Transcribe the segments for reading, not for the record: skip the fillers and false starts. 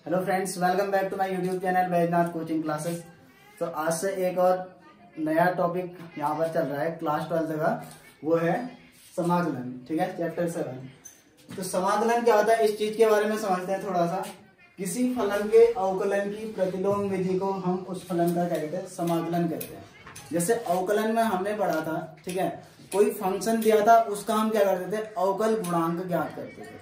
Hello friends, welcome back to my YouTube channel Baijnath coaching classes. तो आज से एक और नया टॉपिक यहाँ पर चल रहा है क्लास 12 का, वो है समाकलन। ठीक है, चैप्टर 7। तो समाकलन क्या होता है, इस चीज के बारे में समझते हैं थोड़ा सा। किसी फलन के अवकलन की प्रतिलोम विधि को हम उस फलन का क्या कहते हैं, समाकलन कहते हैं। जैसे अवकलन में हमने पढ़ा था, ठीक है, कोई फंक्शन दिया था, उसका हम क्या करते थे, अवकल गुणांक ज्ञात करते थे।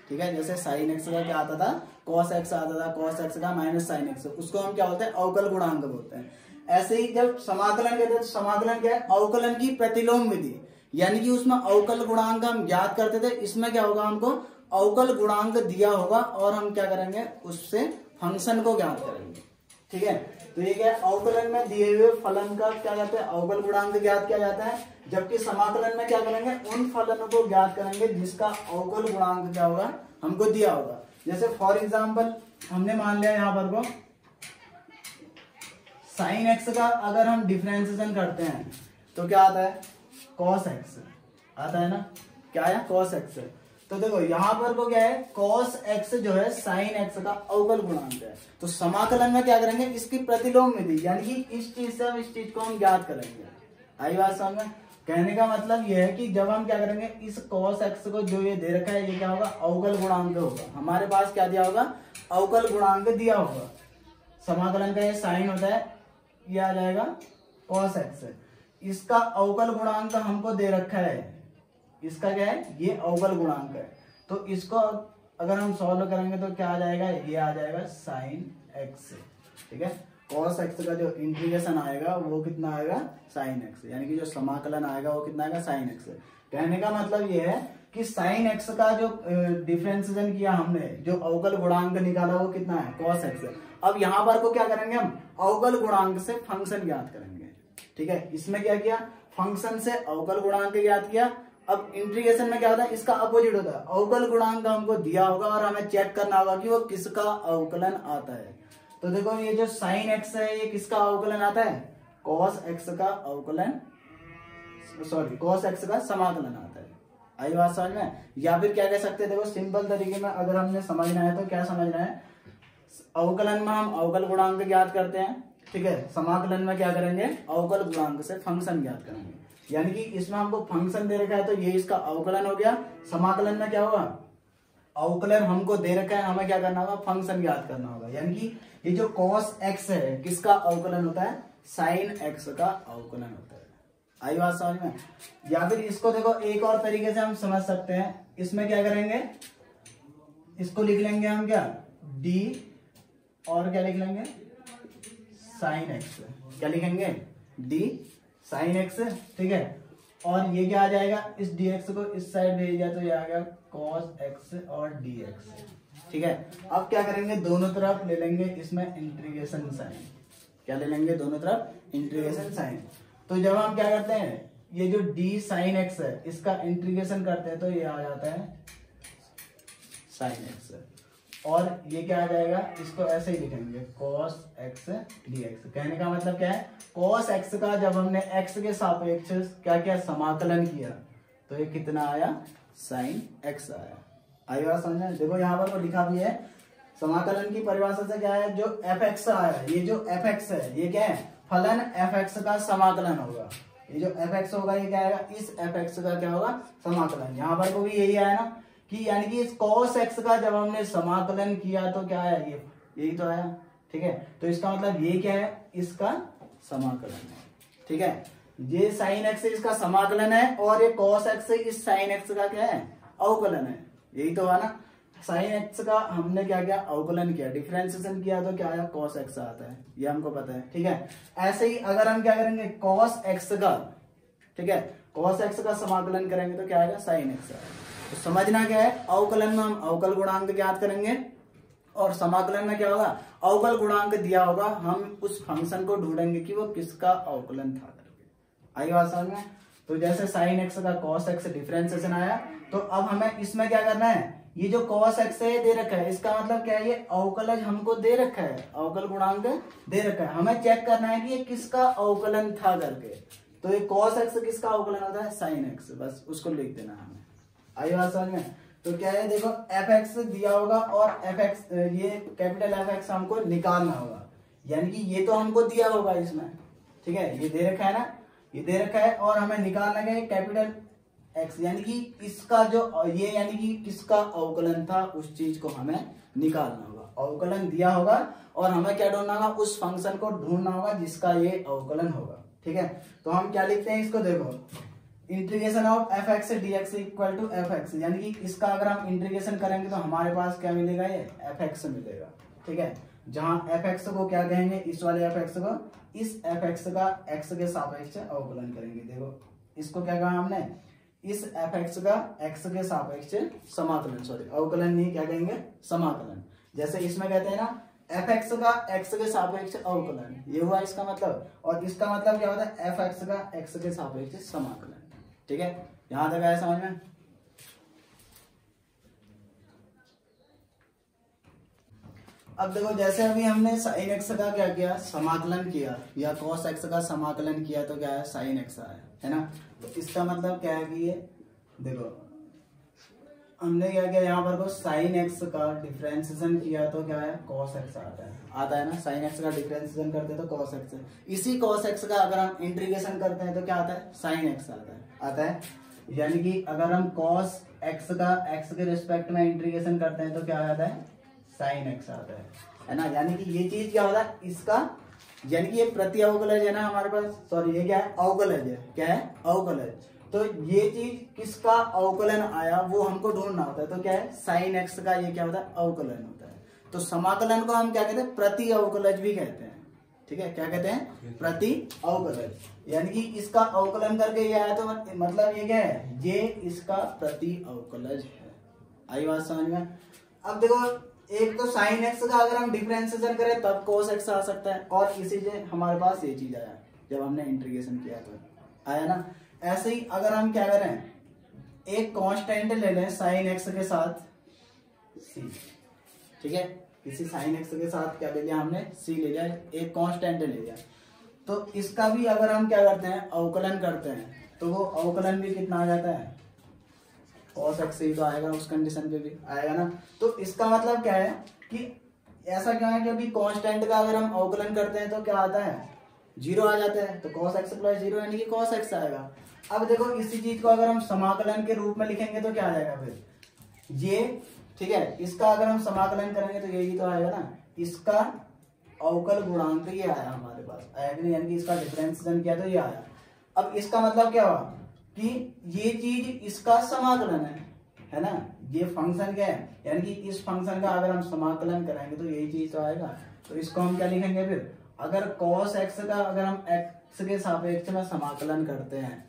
ठीक है, जैसे साइन एक्स का क्या आता था, कॉस एक्स आता था, कॉस एक्स का माइनस साइन एक्स, उसको हम क्या बोलते हैं, अवकल गुणांक बोलते हैं। ऐसे ही जब समाकलन कहते हैं तो समाकलन क्या है, अवकलन की प्रतिलोम विधि, यानी कि उसमें अवकल गुणांक हम ज्ञात करते थे। इसमें क्या होगा, हमको अवकल गुणांक दिया होगा और हम क्या करेंगे, उससे फंक्शन को ज्ञात करेंगे। ठीक है, तो ये क्या है, अवकलन में दिए हुए फलन का क्या कहते हैं, अवकल गुणांक ज्ञात किया जाता है। जबकि समाकलन में क्या करेंगे, उन फलनों को ज्ञात करेंगे जिसका अवकल गुणांक क्या होगा, हमको दिया होगा। जैसे फॉर एग्जांपल हमने मान लिया यहाँ पर को साइन एक्स का अगर हम डिफरेंशिएशन करते हैं तो क्या आता है, कॉस एक्स आता है ना, क्या है, कॉस एक्स। तो देखो यहाँ पर को क्या है, कॉस एक्स जो है साइन एक्स का अवकल गुणांक है। तो समाकलन में क्या करेंगे, इसकी प्रतिलोम विधि, यानी कि इस चीज से हम इस चीज को हम ज्ञात करेंगे। आई बात समझ में? कहने का मतलब यह है कि जब हम क्या करेंगे, इस cos x को जो ये दे रखा है, ये क्या होगा, अवकल गुणांक होगा। हमारे पास क्या दिया होगा, अवकल गुणांक दिया होगा। समाकलन का ये साइन होता है, ये आ जाएगा cos x। इसका अवकल गुणांक हमको दे रखा है, इसका क्या है, ये अवकल गुणांक है। तो इसको अगर हम सॉल्व करेंगे तो क्या आ जाएगा, ये आ जाएगा साइन x। ठीक है, cos x का जो इंटीग्रेशन आएगा वो कितना आएगा, sin x, यानी कि जो समाकलन आएगा वो कितना आएगा, sin x। कहने का मतलब ये है कि sin x का जो डिफरेंशिएशन किया हमने, जो अवकल गुणांक निकाला वो कितना है, cos x। अब यहाँ पर को क्या करेंगे, हम अवकल गुणांक से फंक्शन ज्ञात करेंगे। ठीक है, इसमें क्या किया, फंक्शन से अवकल गुणांक ज्ञात किया। अब इंटीग्रेशन में क्या होता है, इसका अपोजिट होता है, अवकल गुणांक हमको दिया होगा और हमें चेक करना होगा कि वो किसका अवकलन आता है। तो देखो ये जो साइन एक्स है, ये किसका अवकलन आता है, कॉस एक्स का अवकलन, सॉरी कॉस एक्स का समाकलन आता है। आई बात समझ में? या फिर क्या कह सकते हैं, देखो सिंपल तरीके में अगर हमने समझना है तो क्या समझना है, अवकलन में हम अवकल गुणांक ज्ञात करते हैं। ठीक है, समाकलन में क्या करेंगे, अवकल गुणांक से फंक्शन ज्ञात करेंगे। यानी कि इसमें हमको फंक्शन दे रखा है तो ये इसका अवकलन हो गया। समाकलन में क्या होगा, अवकलन हमको दे रखा है, हमें क्या करना होगा, फंक्शन ज्ञात करना होगा। यानी कि ये जो cos x है, किसका अवकलन होता है, sin x का अवकलन होता है। आई बात समझ में? या फिर इसको देखो एक और तरीके से हम समझ सकते हैं। इसमें क्या करेंगे, इसको लिख लेंगे हम क्या, d, और क्या लिख लेंगे, sin x। क्या लिखेंगे, d sin x। ठीक है, और ये क्या आ जाएगा, इस dx को इस साइड भेज दिया तो ये आ गया cos x और dx। ठीक है, अब क्या करेंगे, दोनों तरफ ले लेंगे इसमें इंटीग्रेशन साइन। क्या ले लेंगे, दोनों तरफ इंटीग्रेशन साइन। तो जब हम क्या करते हैं, ये जो d sin x है, इसका इंटीग्रेशन करते हैं तो ये आ जाता है sin x, और ये क्या आ जाएगा, इसको ऐसे ही लिखेंगे cos x dx। कहने का मतलब क्या है, cos x का जब हमने x के सापेक्ष क्या क्या समाकलन किया तो ये कितना आया, sin x आया। आई बात समझ में? देखो यहाँ पर वो लिखा भी है, समाकलन की परिभाषा से क्या है, जो fx आया, ये जो fx है, ये क्या है, फलन fx का समाकलन होगा। ये जो fx होगा ये क्या आएगा, इस fx का क्या होगा, समाकलन। यहाँ पर को भी यही आया ना, कि यानी कि इस cos x का जब हमने समाकलन किया तो क्या आया, ये यही तो आया। ठीक है, तो इसका मतलब ये क्या है, इसका समाकलन है। ठीक है, ये sin x इसका समाकलन है और ये cos x इस sin x का क्या है, अवकलन है। यही तो हुआ ना, sin x का हमने क्या किया, अवकलन किया, डिफरेंशिएशन किया तो क्या आया, cos x आता है, ये हमको पता है। ठीक है, ऐसे ही अगर हम क्या करेंगे, cos x का, ठीक है, cos x का समाकलन करेंगे तो क्या आएगा, sin x आएगा। तो समझना क्या है, अवकलन में हम अवकल गुणांक ज्ञात करेंगे और समाकलन में क्या होगा, अवकल गुणांक दिया होगा, हम उस फंक्शन को ढूंढेंगे कि वो किसका अवकलन था करके। आई बात समझ में? तो जैसे sin x का cos x डिफरेंशिएशन आया, तो अब हमें इसमें क्या करना है, ये जो cos x है दे रखा है, इसका मतलब क्या है, ये अवकलज हमको दे रखा है, अवकल गुणांक दे रखा है। हमें चेक करना है कि ये किसका अवकलन था करके। तो ये cos x किसका अवकलन होता है, sin x, बस उसको लिख देना हमें। आई बात समझ में? तो क्या है देखो एफ एक्स दिया होगा और एफ एक्स ये कैपिटल एफ एक्स हमको निकालना होगा, यानी कि ये तो हमको दिया होगा इसमें, ठीक है, ये दे रखा है ना, ये दे रखा है और हमें निकालना है कैपिटल एक्स, यानी कि इसका जो ये यानी कि किसका अवकलन था उस चीज को हमें निकालना होगा। अवकलन दिया होगा और हमें क्या ढूंढना होगा, उस फंक्शन को ढूंढना होगा जिसका ये अवकलन होगा, ठीक है। तो हम क्या लिखते हैं इसको, देखो integration of F X D X equal to F X, यानी कि इसका अगर हम इंटीग्रेशन करेंगे तो हमारे पास क्या मिलेगा, ये एफ एक्स मिलेगा, ठीक है। जहां एफ एक्स को क्या कहेंगे, इस वाले एफ एक्स को इस एफ एक्स का एक्स के सापेक्ष अवकलन करेंगे। देखो इसको क्या कहा हमने, इस एफ एक्स का एक्स के सापेक्ष समाकलन, सॉरी अवकलन नहीं, क्या कहेंगे समाकलन। जैसे इसमें कहते हैं ना एफ एक्स का एक्स के सापेक्ष अवकलन, ये हुआ इसका मतलब, और इसका मतलब क्या होता है एफ एक्स का एक्स के सापेक्ष समाकलन, ठीक है। यहां तक आया समझ में। अब देखो जैसे अभी हमने साइन एक्स का क्या किया, समाकलन किया, या कॉस एक्स का समाकलन किया तो क्या है, साइन एक्स आया, है ना। तो इसका मतलब क्या है कि ये देखो हमने क्या किया, यहाँ पर को साइन एक्स का डिफरेंशिएशन किया तो क्या है, कॉस एक्स आता है ना। साइन एक्स का डिफरेंशिएशन करते हैं तो कॉस एक्स, इसी कॉस एक्स का अगर हम इंटीग्रेशन करते हैं तो क्या आता है, साइन एक्स आता है। यानी कि अगर हम कॉस एक्स का एक्स के रिस्पेक्ट में इंटीग्रेशन करते हैं तो क्या आता है, साइन एक्स आता है ना। यानी कि ये चीज क्या होता है, इसका यानी कि ये प्रति अवकलज है ना हमारे पास, सॉरी ये क्या है, अवकलज है, क्या है, अवकलज। तो ये चीज किसका अवकलन आया वो हमको ढूंढना होता है, तो क्या है, साइन एक्स का ये क्या होता है, अवकलन होता है। तो समाकलन को हम क्या कहते हैं, प्रति अवकलज भी कहते हैं, ठीक है। क्या कहते हैं, प्रति अवकलज। यानी कि इसका अवकलन करके ये आया तो मतलब ये क्या है, ये इसका प्रति अवकलज है। आई बात समझ में। अब देखो एक तो साइन एक्स का अगर हम डिफरेंशिएशन करें तब कोस एक्स आ सकता है, और इसी से हमारे पास ये चीज आया जब हमने इंटीग्रेशन किया तो आया ना। ऐसे ही अगर हम क्या करें, एक कांस्टेंट ले लें साइन एक्स के साथ सी, ठीक है, किसी साइन एक्स के साथ क्या ले लिया हमने, सी ले लिया, एक कांस्टेंट ले लिया। तो इसका भी अगर हम क्या करते हैं, अवकलन करते हैं तो वो अवकलन भी कितना आ जाता है, cos x ही तो आएगा, उस कंडीशन पे भी आएगा ना। तो इसका मतलब क्या है कि ऐसा क्या है, क्योंकि कांस्टेंट का अगर हम अवकलन करते हैं तो क्या आता है, जीरो आ जाता है। तो cos x प्लस जीरो यानी कि cos x आएगा। अब देखो इसी चीज को अगर हम समाकलन के रूप में लिखेंगे तो क्या आ जाएगा फिर ये, ठीक है। इसका अगर हम समाकलन करेंगे तो यही तो आएगा ना, इसका अवकल गुणांक ये आया हमारे पास, आया कि नहीं, यानी कि इसका डिफरेंशिएशन किया तो ये आया। अब इसका मतलब क्या हुआ कि ये चीज इसका समाकलन है ना। ये फंक्शन क्या है, यानी कि इस फंक्शन का अगर हम समाकलन करेंगे तो यही चीज तो आएगा। तो इसको हम क्या लिखेंगे फिर, अगर cos x का अगर हम x के सापेक्ष में समाकलन करते हैं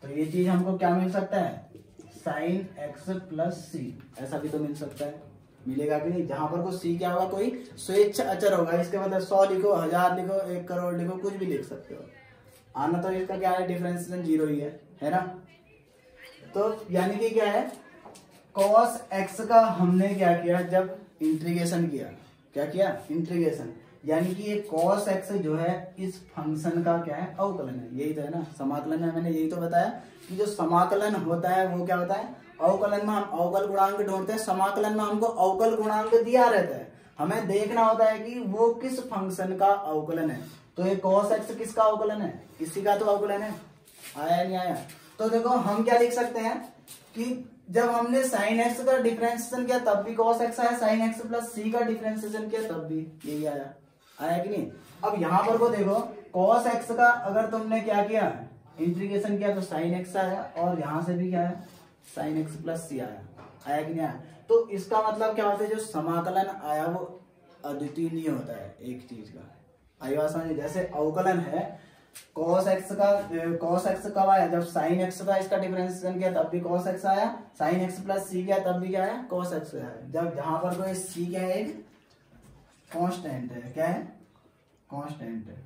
तो ये चीज हमको क्या मिल सकता है, sin x प्लस सी, ऐसा भी तो मिल सकता है, मिलेगा कि नहीं। जहां पर को c क्या होगा, कोई स्वेच्छ अचर होगा, इसके मतलब 100 लिखो, 1000 लिखो, 1 करोड़ लिखो, कुछ भी लिख सकते हो। आना तो इसका क्या है, डिफरेंशिएशन जीरो ही है ना। तो यानी कि क्या है, cos x का हमने क्या किया, जब इंटीग्रेशन किया, क्या किया, इंटीग्रेशन, यानी कि ये cos x जो है इस फंक्शन का क्या है, अवकलन है। यही तो है ना समाकलन में, मैंने यही तो बताया कि जो समाकलन होता है वो क्या होता है, अवकलन में हम अवकल गुणांक ढूंढते हैं, समाकलन में हमको अवकल गुणांक दिया रहता है, हमें देखना होता है कि वो किस फंक्शन का अवकलन है। तो ये cos x किसका अवकलन है, इसी का तो अवकलन है, आया नहीं आया। तो देखो हम क्या लिख सकते हैं कि जब हमने sin x का डिफरेंशिएशन किया तब भी cos x आया, sin x प्लस c का डिफरेंशिएशन किया तब भी यही आया, आया कि नहीं। अब यहां पर को देखो cos x का अगर तुमने क्या किया, इंटीग्रेशन किया तो sin x आया, और यहां से भी क्या है, sin x प्लस c आया, आया कि नहीं आया। तो इसका मतलब क्या होता है, जो समाकलन आया वो अद्वितीय नहीं होता है एक चीज का। आई बात समझ। जैसे अवकलन है cos x कब आया, जब sin x का इसका डिफरेंशिएशन किया तब भी cos x आया, sin x प्लस c किया तब भी क्या है, cos x आया। जब जहां पर कोई c क्या है, एक कांस्टेंट है, क्या है, कांस्टेंट है,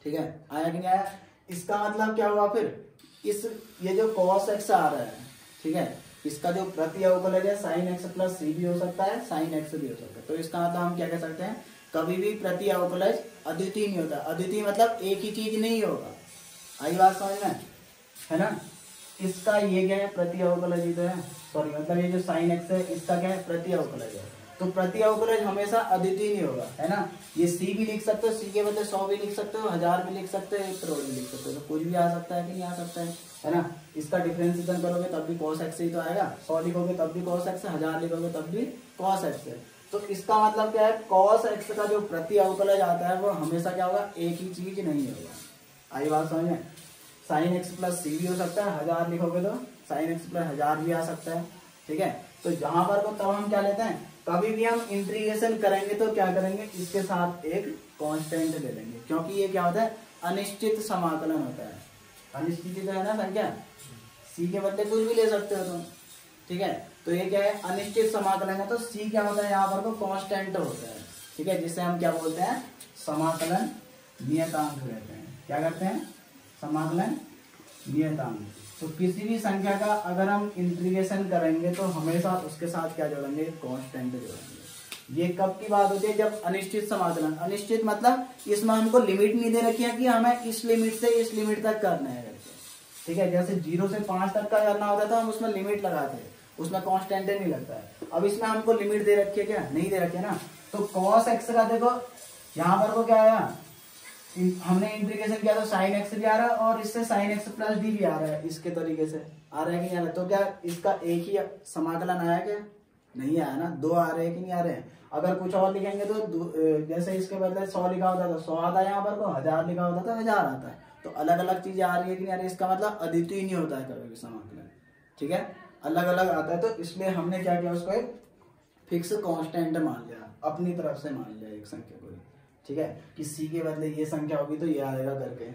ठीक है, आया कि नहीं आया। इसका मतलब क्या हुआ फिर, इस ये जो cos x आ रहा है, ठीक है, इसका जो प्रति अवकलज है sin x प्लस c भी हो सकता है, sin x भी हो सकता है। तो इसका मतलब हम क्या कह सकते हैं, कभी भी प्रति अवकलज अद्वितीय नहीं होता। अद्वितीय मतलब एक ही चीज नहीं होगा। आई बात समझ में, है ना। इसका ये क्या है, प्रति अवकलज ही तो है, सॉरी मतलब ये जो साइन एक्स है इसका क्या है, प्रति अवकलज है। तो प्रति अवकलज हमेशा अद्वितीय नहीं होगा, है ना। ये सी भी लिख सकते हो, सी के बदले 100 भी लिख सकते हो, 1000 भी लिख सकते हो, 1 करोड़ भी लिख सकते हो, तो कुछ भी आ सकता है कि नहीं आ सकता है ना। इसका डिफरेंशिएशन करोगे तब भी cos x ही तो आएगा, 100 लिखोगे तब भी cos x है, 1000 लिखोगे तब भी cos x है। तो इसका मतलब क्या है, cos x का जो प्रति अवकलज आता है वो हमेशा क्या होगा, एक ही चीज नहीं होगा। आई बात समझ में। साइन एक्स प्लस सी भी हो सकता है, 1000 लिखोगे तो साइन एक्स प्लस 1000 भी आ सकता है, ठीक है। तो जहां पर को तब हम क्या लेते हैं, कभी भी हम इंटीग्रेशन करेंगे तो क्या करेंगे, इसके साथ एक कांस्टेंट ले लेंगे, क्योंकि ये क्या होता है, अनिश्चित समाकलन होता है। अनिश्चित तो है ना संख्या, सी के बदले कुछ भी ले सकते हो तुम, ठीक है। तो ये क्या है, अनिश्चित समाकलन है, तो सी क्या होता है यहाँ पर को कांस्टेंट होता है, ठीक है, जिसे हम क्या बोलते हैं, समाकलन नियतांक कहते हैं। क्या करते हैं, समाकलन नियतांक। तो किसी भी संख्या का अगर हम इंटीग्रेशन करेंगे तो हमेशा उसके साथ क्या जोड़ेंगे, कांस्टेंट जोड़ेंगे। ये कब की बात होती है, जब अनिश्चित समाकलन, अनिश्चित मतलब इसमें हमको लिमिट नहीं दे रखी है कि हमें इस लिमिट से इस लिमिट तक करना है करके, ठीक है। जैसे 0 से 5 तक का करना होता है तो हम उसमें लिमिट लगाते हैं, उसमें कांस्टेंट नहीं लगता है। अब इसमें हमको लिमिट दे रखी है क्या, नहीं दे रखी है ना। तो cos x का देखो यहाँ पर को क्या आया, हमने इंटीग्रेशन किया तो साइन एक्स भी आ रहा है और इससे साइन एक्स प्लस डी भी आ रहा है, इसके तरीके से आ रहा है कि नहीं आ रहा है। तो क्या इसका एक ही समाकलन आया क्या, नहीं आया ना, 2 आ रहे हैं कि नहीं आ रहे हैं। अगर कुछ और लिखेंगे तो जैसे इसके बदले 100 लिखा होता तो 100 आता है, यहाँ पर को 1000 लिखा होता तो 1000 आता है। तो अलग अलग चीजें आ रही है कि नहीं आ रही, इसका मतलब अद्वितीय नहीं होता है कभी भी समाकलन, ठीक है, अलग अलग आता है। तो इसलिए हमने क्या किया, उसको एक फिक्स कांस्टेंट मान लिया, अपनी तरफ से मान लिया एक संख्या को, ठीक है, कि सी के बदले ये संख्या होगी तो ये आएगा करके।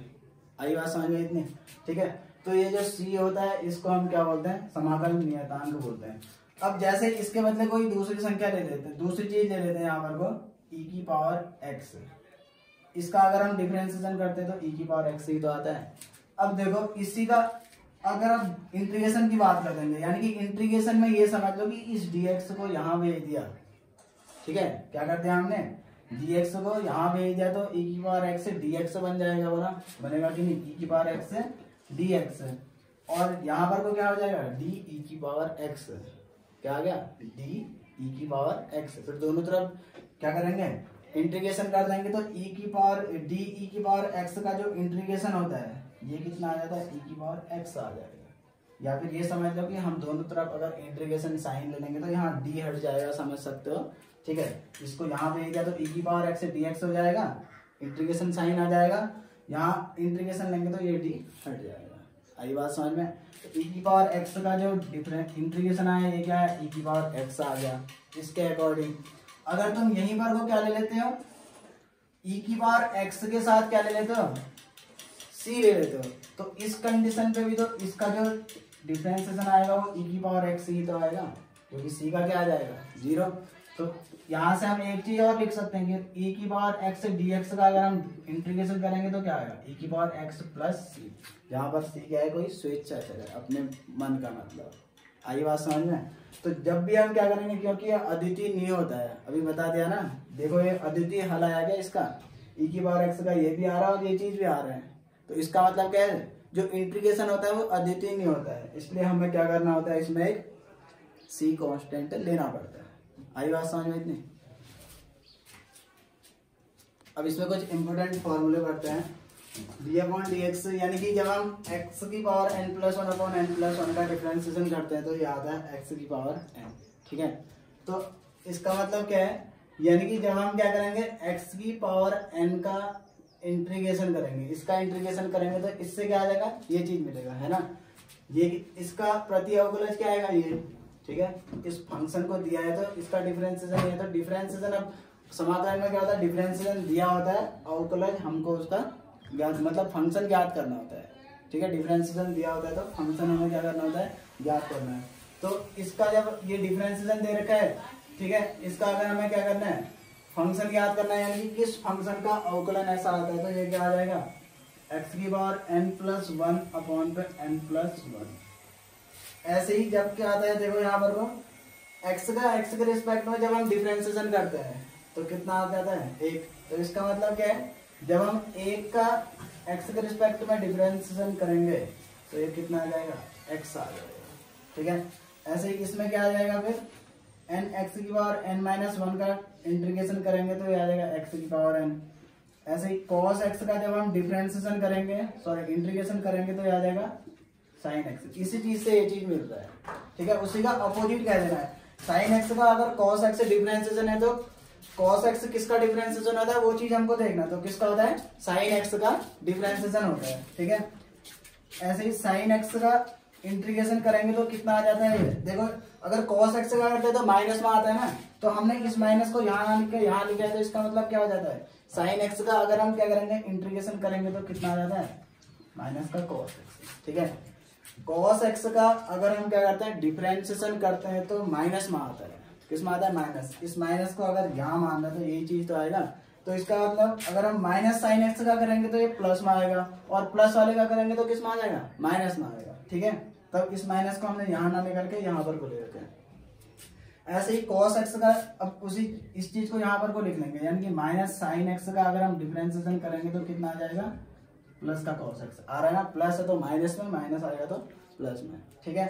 आई बात समझ में इतनी, ठीक है। तो ये जो सी होता है इसको हम क्या बोलते हैं, समाकलन नियतांक बोलते हैं। अब जैसे इसके बदले कोई दूसरी संख्या ले लेते हैं, दूसरी चीज ले लेते हैं यहाँ पर को e की पावर x, इसका अगर हम डिफरेंशिएशन करते हैं तो e की पावर x ही तो आता है। अब देखो इसी का अगर आप इंटीग्रेशन की बात कर देंगे, यानी कि इंटीग्रेशन में ये समझ लो कि इस dx को यहाँ भेज दिया, ठीक है, क्या करते हैं हमने, dx को यहाँ भेज दिया तो e की पावर x से dx बन जाएगा, बोला बनेगा कि नहीं, e की पावर x से dx, और यहाँ पर को क्या हो जाएगा, d e की पावर x, क्या आ गया, d e की पावर x। फिर दोनों तरफ क्या करेंगे, इंटीग्रेशन कर देंगे तो e की पावर d e की पावर x का जो इंटीग्रेशन होता है ये कितना आ जाता है, e की पावर x आ जाएगा। या फिर ये समझ लो कि हम दोनों तरफ अगर इंटीग्रेशन साइन ले लेंगे तो यहाँ d हट जाएगा, समझ सकते हो, ठीक है। इसको यहाँ पे दिया तो e की पावर x से dx हो जाएगा, इंटीग्रेशन साइन आ जाएगा, यहाँ इंटीग्रेशन लेंगे तो ये d हट जाएगा। आई बात समझ में। तो e की पावर x का जो डिफरेंट इंटीग्रेशन आया ये क्या है, e की पावर x आ गया। इसके अकॉर्डिंग अगर तुम यहीं पर को क्या ले लेते हो, e की पावर x के साथ क्या ले लेते हो, c ले लेते हो, तो इस कंडीशन पे भी तो इसका जो डिफरेंशिएशन आएगा वो e की पावर x ही तो आएगा, क्योंकि c का क्या आ जाएगा 0। तो यहाँ से हम एक चीज और लिख सकते हैं कि e की पावर x से dx का अगर हम इंटीग्रेशन करेंगे तो क्या आएगा, e की पावर x प्लस सी, जहाँ पर c क्या है, कोई स्वेच्छाचार है, अपने मन का मतलब। आई बात समझ में। तो जब भी हम क्या करेंगे, क्योंकि ये अद्वितीय नहीं होता है, अभी बता दिया ना, देखो ये अद्वितीय हल आया गया इसका, e की पावर x का ये भी आ रहा है और ये चीज भी आ रहा है, तो इसका मतलब क्या है, जो इंटीग्रेशन होता है वो अद्वितीय नहीं होता है, इसलिए हमें क्या करना होता है, इसमें एक c कांस्टेंट लेना पड़ता है। आई बात समझ में इतनी। अब इसमें कुछ इंपोर्टेंट फॉर्मूले पढ़ते हैं। d/dx यानी कि जब हम x की पावर n+1/n+1 का डिफरेंशिएशन करते हैं तो ये आता है x की पावर n, ठीक है। तो इसका मतलब क्या है, यानी कि जब हम क्या करेंगे, x की पावर n का इंटीग्रेशन करेंगे, इसका इंटीग्रेशन करेंगे तो इससे क्या आ जाएगा, ये चीज मिलेगा, है ना। ये इसका प्रति अवकलज क्या आएगा, ये, ठीक है। इस फंक्शन को दिया है तो इसका डिफरेंशिएशन है, तो डिफरेंशिएशन अब समाकलन में क्या होता है, डिफरेंशिएशन दिया होता है, अवकलज हमको उसका ज्ञात मतलब फंक्शन ज्ञात करना होता है, ठीक है। डिफरेंशिएशन दिया होता है तो फंक्शन हमें क्या करना होता है, ज्ञात करना है। तो इसका जब ये डिफरेंशिएशन दे रखा है, ठीक है, इसका अगर हमें क्या करना है, फंक्शन ज्ञात करना है, यानी कि किस फंक्शन का अवकलन ऐसा आता है, तो ये क्या आ जाएगा, x की पावर n+1/n+1। ऐसे ही जब क्या आता है, देखो यहाँ पर को x के रिस्पेक्ट में जब हम डिफरेंशिएशन करते हैं तो कितना आ जाता है, 1। तो इसका मतलब क्या है, जब हम 1 का x के रिस्पेक्ट में डिफरेंशिएशन करेंगे तो ये कितना आ जाएगा, एक्स आ जाएगा। ठीक है, ऐसे ही इसमें क्या आ जाएगा फिर एन एक्स की पावर एन माइनस वन का इंटीग्रेशन करेंगे तो ये आ जाएगा एक्स की पावर एन। ऐसे ही कॉस एक्स का जब हम डिफरेंशिएशन करेंगे सॉरी इंटीग्रेशन करेंगे तो ये आ जाएगा साइन एक्स। इसी चीज से ये चीज मिल रहा है। ठीक है, उसी का अपोजिट कह देना है। साइन एक्स का अगर कॉस एक्स से डिफरेंशिएशन है तो कॉस एक्स किसका डिफरेंशिएशन होता है वो चीज हमको देखना। तो किसका होता है, साइन एक्स का डिफरेंशिएशन होता है। ठीक है, ऐसे ही साइन एक्स का इंटीग्रेशन करेंगे तो कितना आ जाता है, ये देखो अगर cos x का करते हैं तो माइनस में आता है ना, तो हमने इस माइनस को यहाँ लिख के यहाँ लिखा है, तो इसका मतलब क्या हो जाता है साइन x का अगर हम क्या करेंगे इंटीग्रेशन करेंगे तो कितना आ जाता है माइनस का cos x। ठीक है, cos x का अगर हम क्या करते हैं डिफरेंशिएशन करते हैं तो माइनस में आता है। किस में आता है, माइनस। इस माइनस को अगर यहाँ मान रहे तो यही चीज तो आएगा। तो इसका मतलब अगर हम माइनस साइन एक्स का करेंगे तो ये प्लस में आएगा, और प्लस वाले का करेंगे तो किस में आ जाएगा, माइनस में आएगा। ठीक है, तब इस माइनस को हमने यहाँ ना लेकर के यहाँ पर को ले लेते हैं। ऐसे ही cos x का अब उसी इस चीज को यहाँ पर को लिख लेंगे, यानी कि माइनस साइन एक्स का अगर हम डिफरेंशिएशन करेंगे तो कितना आ जाएगा प्लस का cos x। आ रहा है ना, प्लस है तो माइनस में, माइनस आएगा तो प्लस में। ठीक है,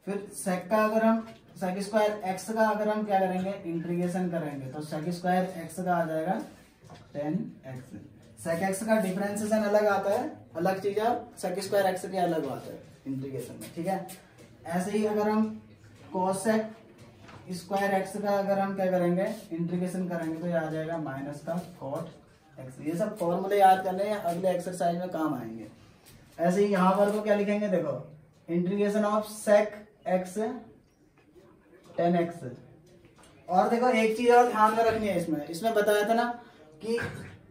फिर सेक का अगर हम सेक स्क्वायर एक्स का अगर हम क्या करेंगे इंटीग्रेशन करेंगे तो सेक स्क्वायर एक्स का आ जाएगा 10x। सेक एक्स का डिफरेंशिएशन अलग आता है, अलग चीज है, सेक स्क्वायर एक्स के अलग आता है इंटीग्रेशन में। ठीक है, ऐसे ही अगर हम कोसेक स्क्वायर एक्स का अगर हम क्या करेंगे इंटीग्रेशन करेंगे तो ये आ जाएगा माइनस का कॉट एक्स। ये सब फॉर्मूले याद करने हैं, अगले एक्सरसाइज में काम आएंगे। ऐसे ही यहाँ पर को क्या लिखेंगे, देखो integration of sec x 10x। और देखो एक चीज और ध्यान में रखनी है, इसमें बताया था ना कि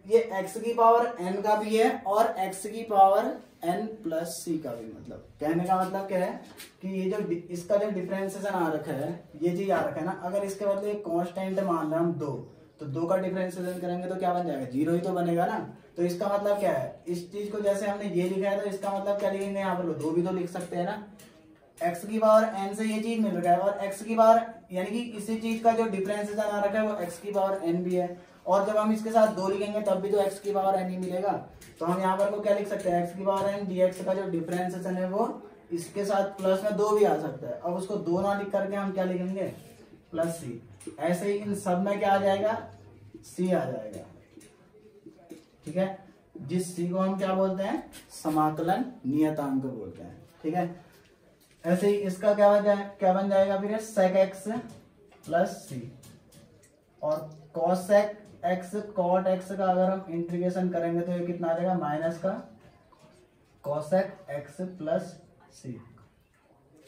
ये x की पावर n का भी है और x की पावर n प्लस c का भी। मतलब कहने का मतलब क्या है कि ये जो इसका जो डिफरेंशिएशन आ रखा है, ये चीज आ रखा है ना, अगर इसके बदले कांस्टेंट मान रहे हम 2, तो 2 का डिफरेंशिएशन करेंगे तो क्या बन जाएगा, 0 ही तो बनेगा ना। तो इसका मतलब क्या है, इस चीज को जैसे हमने ये लिखा है तो इसका मतलब क्या लिखेंगे यहाँ पर, 2 भी तो लिख सकते हैं ना। x की पावर n से ये चीज मिल रहा है, और x की पावर यानी कि इसी चीज का जो डिफरेंशिएशन आ रखा है वो x की पावर n भी है, और जब हम इसके साथ 2 लिखेंगे तब भी तो x की पावर n ही मिलेगा। तो हम यहाँ पर को क्या लिख सकते हैं, x की पावर n dx का जो डिफरेंशिएशन है वो इसके साथ प्लस में 2 भी आ सकता है। अब उसको 2 ना लिख करके हम क्या लिखेंगे, प्लस c। ऐसे ही इन सब में क्या आ जाएगा, c आ जाएगा। ठीक है, जिस c को हम क्या बोलते हैं, समाकलन नियतांक बोलते हैं। ठीक है, ऐसे ही इसका क्या बन जाएगा फिर sec x प्लस सी, और cosec x cot x का अगर हम इंटीग्रेशन करेंगे तो ये कितना आ जाएगा, माइनस का cosec x प्लस सी।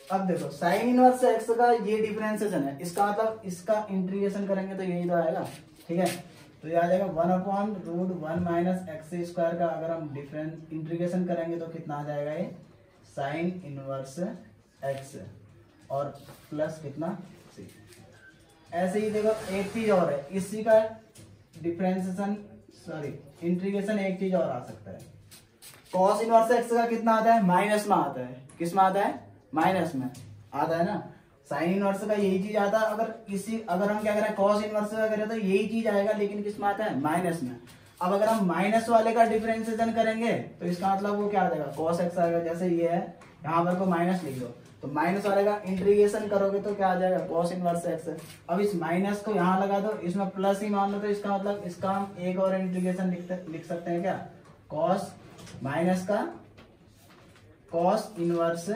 अब देखो साइन इनवर्स x का ये डिफरेंशिएशन है, इसका मतलब इसका इंटीग्रेशन करेंगे तो यही तो आएगा। ठीक है, तो ये आ जाएगा 1/√1 माइनस एक्स स्क्वायर का अगर हम इंटीग्रेशन करेंगे तो कितना आ जाएगा, ये साइन इनवर्स x और प्लस कितना c। ऐसे ही देखो एक चीज और है, इसी का डिफरेंशिएशन इंटीग्रेशन एक चीज और आ सकता है। cos इनवर्स x का कितना आता है, माइनस में आता है। किस में आता है, माइनस में आता है ना। साइन इनवर्स का यही चीज आता है, अगर हम क्या करें cos इनवर्स का करें तो यही चीज आएगा, लेकिन किस में आता है, माइनस में। अब अगर हम माइनस वाले का डिफरेंशिएशन करेंगे तो इसका मतलब वो क्या आ जाएगा, cos x आएगा। जैसे ये है, यहाँ पर को माइनस लिख दो, तो माइनस वाले का इंटीग्रेशन करोगे तो क्या आ जाएगा, cos इनवर्स x। अब इस माइनस को यहाँ लगा दो, इसमें प्लस ही मान लो, तो इसका मतलब इसका हम एक और इंटीग्रेशन लिख सकते हैं क्या, cos माइनस का cos इनवर्स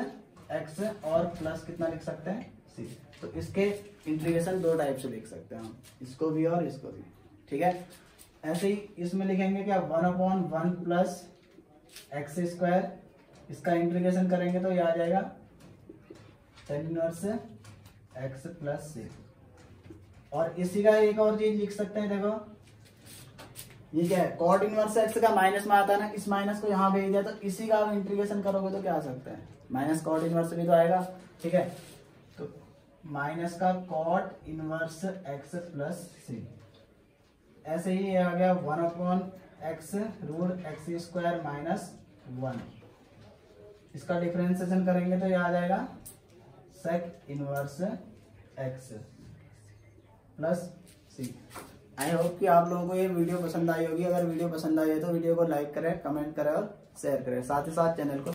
x और प्लस कितना लिख सकते हैं, c। तो इसके इंटीग्रेशन 2 टाइप से लिख सकते हैं हम, इसको भी और इसको भी। ठीक है, ऐसे ही इसमें लिखेंगे क्या, 1/1 प्लस एक्स स्क्वायर, इसका इंटीग्रेशन करेंगे तो ये आ जाएगा tan inverse x plus c। और इसी का एक और चीज लिख सकते हैं, देखो ये क्या है, cot इनवर्स x का माइनस में आता है ना, इस माइनस को यहाँ भेज दिया, तो इसी का आप इंटीग्रेशन करोगे तो क्या आ सकता है, माइनस cot इनवर्स भी तो आएगा। ठीक है, तो माइनस का cot inverse x plus c। ऐसे ही आ गया 1/x√x² माइनस 1, इसका डिफरेंशिएशन करेंगे तो ये आ जाएगा sec inverse x plus c। I hope कि आप लोगों को ये वीडियो पसंद आई होगी। अगर वीडियो पसंद आई है तो वीडियो को लाइक करें, कमेंट करें और शेयर करें, साथ ही साथ चैनल को